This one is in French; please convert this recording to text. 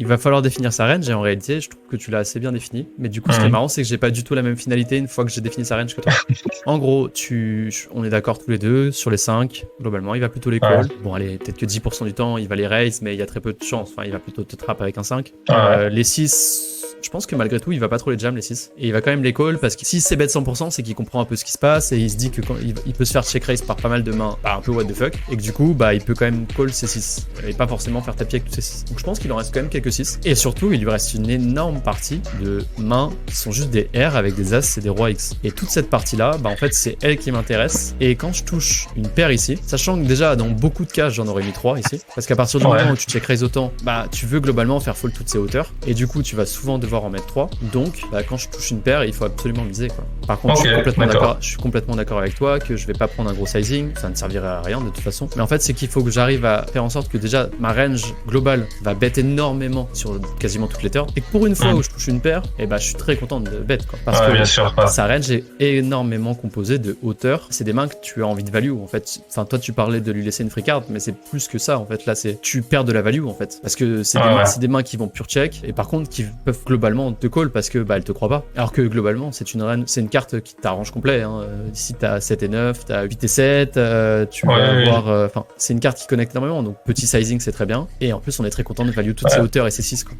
il va falloir définir sa range et en réalité, je trouve que tu l'as assez bien défini. Mais du coup, ce qui est marrant, c'est que j'ai pas du tout la même finalité une fois que j'ai défini sa range que toi. En gros, on est d'accord tous les deux sur les 5. Globalement, il va plutôt les call. Bon, allez, peut-être que 10% du temps, il va les raise, mais il y a très peu de chance. Enfin, il va plutôt te trap avec un 5. Les 6... Je pense que malgré tout, il va pas trop les jam les 6. Et il va quand même les call parce que si c'est bet 100%, c'est qu'il comprend un peu ce qui se passe et il se dit que quand il peut se faire check raise par pas mal de mains, un peu what the fuck. Et que du coup, il peut quand même call ses 6 et pas forcément faire tapis avec tous ses 6. Donc je pense qu'il en reste quand même quelques 6. Et surtout, il lui reste une énorme partie de mains qui sont juste des R avec des As et des Rois X. Et toute cette partie-là, en fait, c'est elle qui m'intéresse. Et quand je touche une paire ici, sachant que déjà dans beaucoup de cas, j'en aurais mis 3 ici. Parce qu'à partir du moment où tu check raise autant, tu veux globalement faire fold toutes ces hauteurs. Et du coup, tu vas souvent devoir en mettre 3. Donc, quand je touche une paire, il faut absolument miser, quoi. Par contre, je suis complètement d'accord avec toi que je vais pas prendre un gros sizing. Ça ne servirait à rien de toute façon. Mais en fait, c'est qu'il faut que j'arrive à faire en sorte que déjà ma range globale va bet énormément sur quasiment toutes les turns. Et que pour une fois où je touche une paire, je suis très content de bet, quoi. Parce que sa range est énormément composée de hauteur. C'est des mains que tu as envie de value, en fait. Enfin, toi, tu parlais de lui laisser une free card, mais c'est plus que ça, en fait. Là, tu perds de la value, en fait. Parce que c'est des mains qui vont pure check et par contre qui peuvent globalement te call parce que elle te croit pas. Alors que globalement, c'est une carte qui t'arrange complet. Ici, t'as 7 et 9, t'as 8 et 7, tu vas avoir... c'est une carte qui connecte énormément, donc petit sizing, c'est très bien. Et en plus, on est très content de value toutes ces hauteurs et ces 6, quoi.